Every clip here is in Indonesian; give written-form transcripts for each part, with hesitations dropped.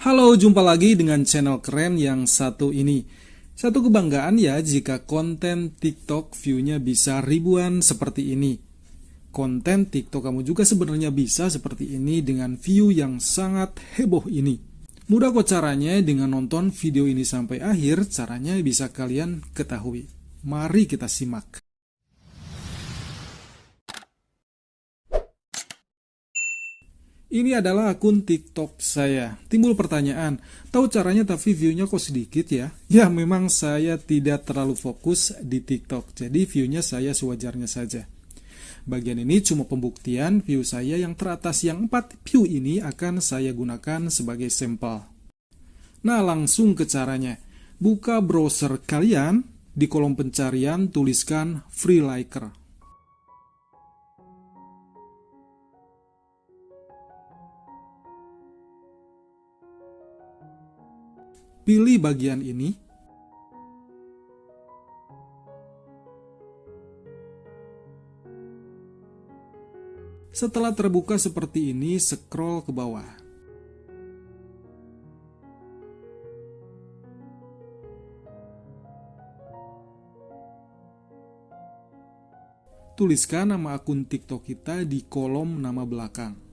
Halo, jumpa lagi dengan channel keren yang satu ini. Satu kebanggaan ya jika konten TikTok view-nya bisa ribuan seperti ini. Konten TikTok kamu juga sebenarnya bisa seperti ini dengan view yang sangat heboh ini. Mudah kok caranya dengan nonton video ini sampai akhir, caranya bisa kalian ketahui. Mari kita simak. Ini adalah akun TikTok saya. Timbul pertanyaan, tahu caranya tapi view-nya kok sedikit ya? Ya, memang saya tidak terlalu fokus di TikTok, jadi view-nya saya sewajarnya saja. Bagian ini cuma pembuktian view saya yang teratas yang 4 view ini akan saya gunakan sebagai sampel. Nah, langsung ke caranya. Buka browser kalian, di kolom pencarian tuliskan Freeliker. Pilih bagian ini. Setelah terbuka seperti ini, scroll ke bawah. Tuliskan nama akun TikTok kita di kolom nama belakang.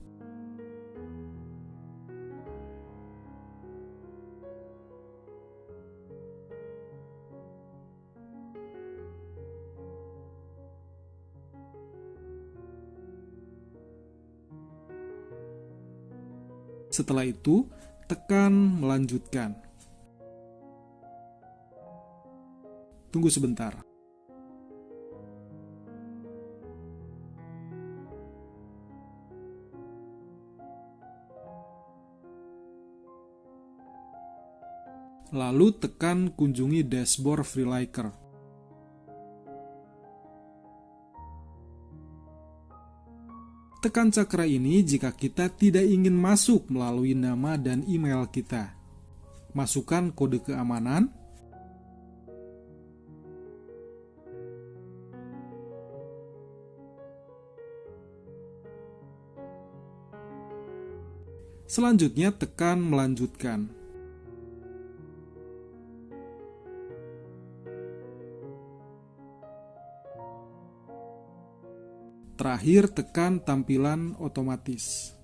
Setelah itu, tekan melanjutkan. Tunggu sebentar. Lalu tekan kunjungi dashboard Freeliker. Tekan cakra ini jika kita tidak ingin masuk melalui nama dan email kita. Masukkan kode keamanan. Selanjutnya tekan melanjutkan. Terakhir, tekan tampilan otomatis.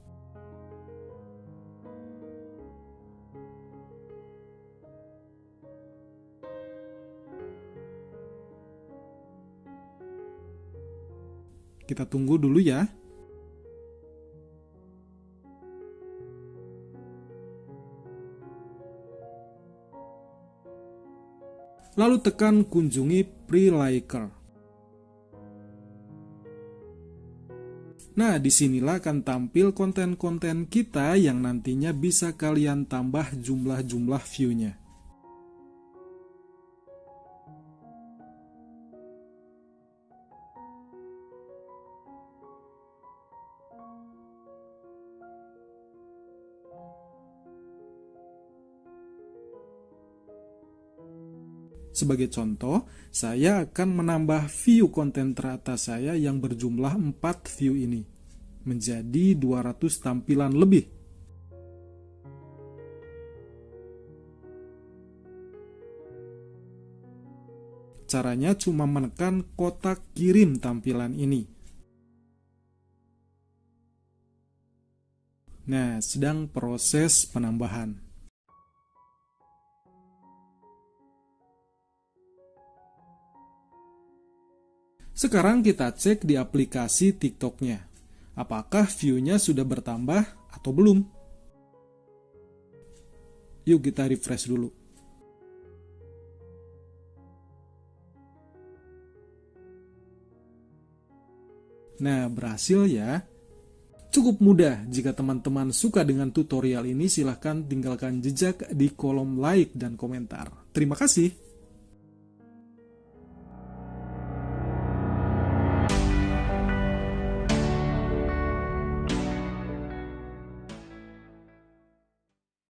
Kita tunggu dulu ya. Lalu tekan kunjungi Freeliker. Nah, disinilah akan tampil konten-konten kita yang nantinya bisa kalian tambah jumlah-jumlah view-nya. Sebagai contoh, saya akan menambah view konten teratas saya yang berjumlah 4 view ini menjadi 200 tampilan lebih. Caranya cuma menekan kotak kirim tampilan ini. Nah, sedang proses penambahan. Sekarang kita cek di aplikasi TikTok-nya. Apakah view-nya sudah bertambah atau belum? Yuk kita refresh dulu. Nah, berhasil ya. Cukup mudah. Jika teman-teman suka dengan tutorial ini, silahkan tinggalkan jejak di kolom like dan komentar. Terima kasih.